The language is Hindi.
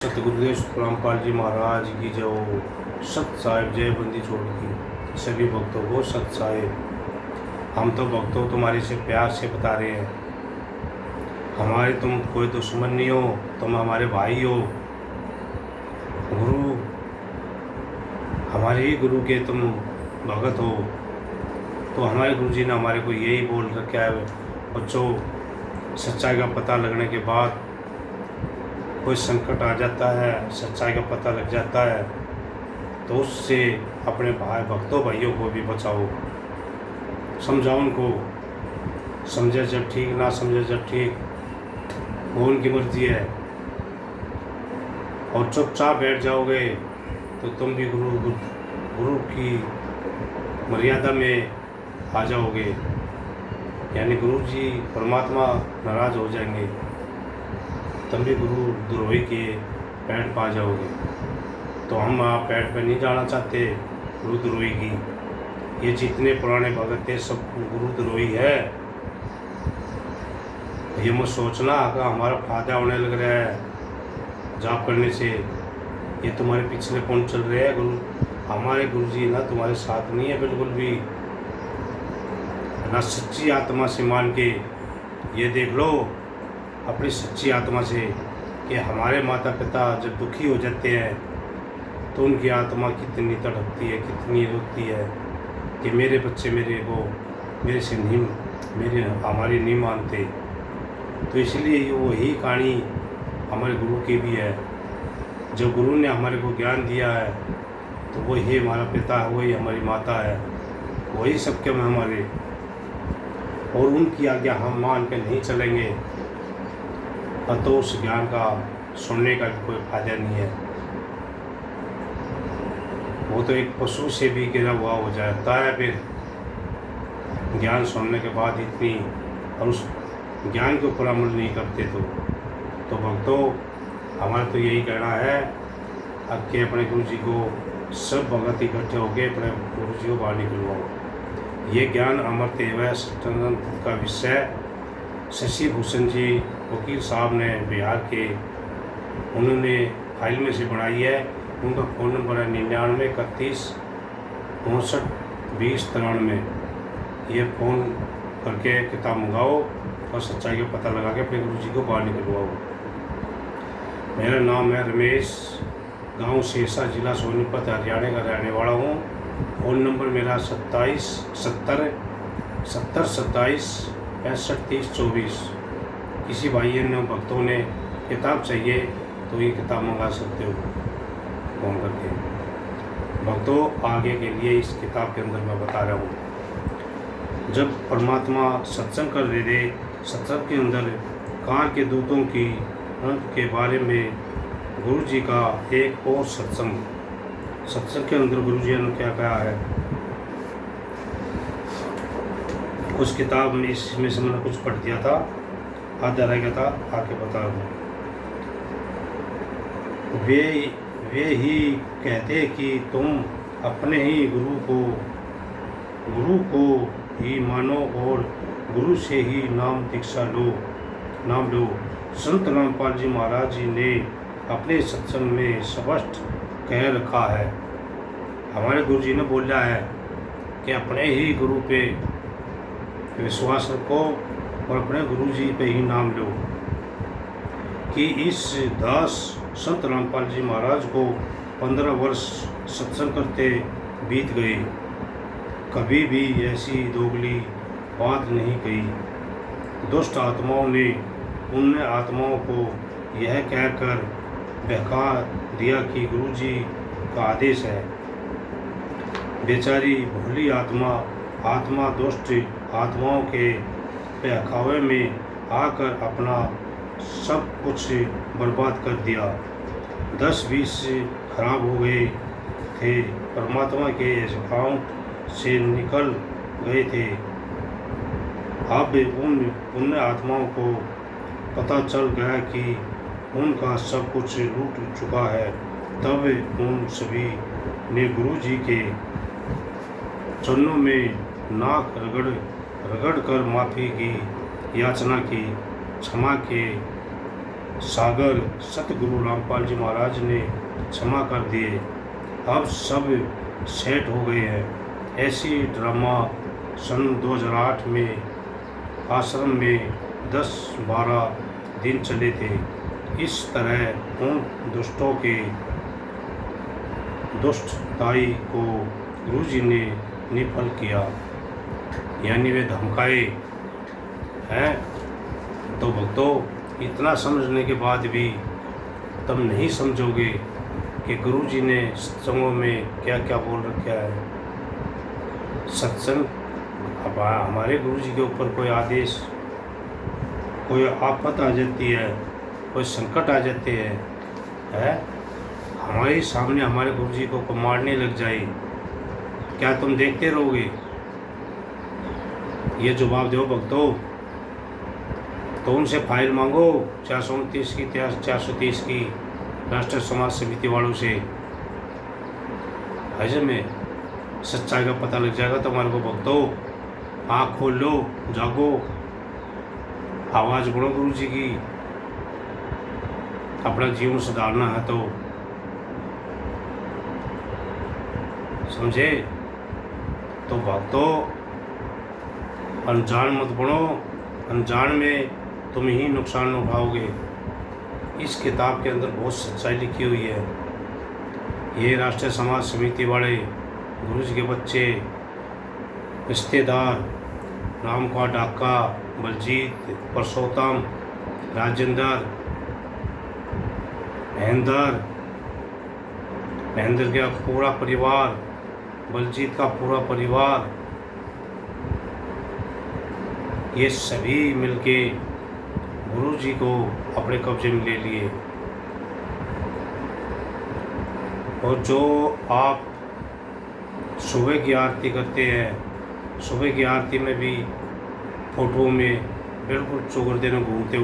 सतगुरुदेव रामपाल जी महाराज की जो सत साहिब जय बंदी छोड़ की सभी भक्तों को सत साहिब। हम तो भक्तों तुम्हारे से प्यार से बता रहे हैं, हमारे तुम कोई दुश्मन नहीं हो, तुम हमारे भाई हो। गुरु हमारे ही गुरु के तुम भगत हो। तो हमारे गुरु जी ने हमारे को यही बोल रखा है बच्चों, सच्चाई का पता लगने के बाद कोई संकट आ जाता है, सच्चाई का पता लग जाता है, तो उससे अपने भाई भक्तों भाइयों को भी बचाओ, समझाओ उनको। समझे जब ठीक, ना समझे जब ठीक, वो उनकी मर्जी है। और चुपचाप बैठ जाओगे तो तुम भी गुरु की मर्यादा में आ जाओगे, यानी गुरु जी परमात्मा नाराज हो जाएंगे, तुम भी गुरु द्रोही के पैर पा जाओगे। तो हम आप पैर पर नहीं जाना चाहते गुरु द्रोही की। ये जितने पुराने भगत थे सब गुरु द्रोही है। ये मत सोचना कि हमारा फायदा होने लग रहा है जाप करने से, ये तुम्हारे पिछले कौन चल रहे हैं। हमारे गुरु जी ना तुम्हारे साथ नहीं है बिल्कुल भी, ना सच्ची आत्मा से मान के। ये देख लो अपनी सच्ची आत्मा से कि हमारे माता पिता जब दुखी हो जाते हैं तो उनकी आत्मा कितनी तड़पती है, कितनी रोती है कि मेरे बच्चे मेरे से नहीं, हमारी नहीं मानते। तो इसलिए वही कहानी हमारे गुरु की भी है। जो गुरु ने हमारे को ज्ञान दिया है तो वही हमारा पिता है, वही हमारी माता है, वही सबके में हमारे। और उनकी आज्ञा हम मान के नहीं चलेंगे तो उस ज्ञान का सुनने का भी कोई फायदा नहीं है। वो तो एक पशु से भी गिरा हुआ हो जाता है फिर ज्ञान सुनने के बाद इतनी, और उस ज्ञान के ऊपर अमल नहीं करते। तो भक्तों हमारा तो यही कहना है कि अपने गुरु जी को सब भगत इकट्ठे होकर अपने गुरु जी को बाहर निकलवाओ। ये ज्ञान अमृत एवं सत्संग का विषय शशि भूषण जी वकील साहब ने बिहार के, उन्होंने फाइल में से बनाई है। उनका फ़ोन नंबर है 99 ये फ़ोन करके किताब मंगाओ और सच्चाई का पता लगा के अपने गुरु जी को बाहर निकलवाओ। मेरा नाम है रमेश, गांव शेषा, जिला सोनीपत, हरियाणा का रहने वाला हूँ। फ़ोन नंबर मेरा 27 70 70 27 65 30 24। किसी भाई ने भक्तों ने किताब चाहिए तो ये किताब मंगा सकते हो फ़ोन करके। भक्तों आगे के लिए इस किताब के अंदर मैं बता रहा हूँ, जब परमात्मा सत्संग कर रहे थे, सत्संग के अंदर काल के दूतों की अंत के बारे में गुरु जी का एक और सत्संग के अंदर गुरु जी ने क्या कहा है उस किताब में, इसमें से मैंने कुछ पढ़ दिया था, आधा रह गया था, आके बता रहा हूँ। वे ही कहते कि तुम अपने ही गुरु को ही मानो और गुरु से ही नाम दीक्षा लो। संत रामपाल जी महाराज जी ने अपने सत्संग में स्पष्ट कह रखा है, हमारे गुरु जी ने बोला है कि अपने ही गुरु पे विश्वास रखो और अपने गुरु जी पे ही नाम लो। कि इस दास संत रामपाल जी महाराज को 15 वर्ष सत्संग करते बीत गए, कभी भी ऐसी दोगली बात नहीं कही। दुष्ट आत्माओं ने उन आत्माओं को यह कहकर बहका दिया कि गुरु जी का आदेश है। बेचारी भोली आत्मा दुष्ट आत्माओं के बहकावे में आकर अपना सब कुछ बर्बाद कर दिया। 10-20 खराब हो गए थे, परमात्मा के अकाउंट से निकल गए थे। अब उन आत्माओं को पता चल गया कि उनका सब कुछ लूट चुका है। तब उन सभी ने गुरु जी के चरणों में नाक रगड़ कर माफ़ी की याचना की, सागर सतगुरु रामपाल जी महाराज ने क्षमा कर दिए। अब सब सेट हो गए हैं। ऐसी ड्रामा सन 2008 में आश्रम में 10-12 दिन चले थे। इस तरह उन दुष्टों के दुष्टताई को गुरुजी ने निफल किया, यानी वे धमकाए हैं। तो भक्तों, इतना समझने के बाद भी तुम नहीं समझोगे कि गुरुजी ने सत्संगों में क्या क्या बोल रखा है। सत्संग, अब हमारे गुरुजी के ऊपर कोई आदेश, कोई आफत आ जाती है, कोई संकट आ जाते हैं, हमारे सामने हमारे गुरुजी को मारने लग जाए, क्या तुम देखते रहोगे? ये जवाब दो भक्तों। तो उनसे फाइल मांगो 429 की 430 की राष्ट्रीय समाज समिति वालों से। हजम में सच्चाई का पता लग जाएगा तुम्हारे को भक्तों। आँख खोल लो, जागो, आवाज़ बढ़ो गुरु जी की। अपना जीवन सुधारना है तो समझे। तो भक्तों, अनजान मत बनो। अनजान में तुम ही नुकसान उठाओगे। इस किताब के अंदर बहुत सच्चाई लिखी हुई है। ये राष्ट्रीय समाज समिति वाले, गुरुजी के बच्चे, रिश्तेदार, रामकुमार डाका, बलजीत, परसोत्तम, राजेंद्र, महेंद्र का पूरा परिवार, बलजीत का पूरा परिवार, ये सभी मिलके गुरुजी को अपने कब्जे में ले लिए। और जो आप सुबह की आरती करते हैं, सुबह की आरती में भी फोटो में बिल्कुल चौगरदे में घूमते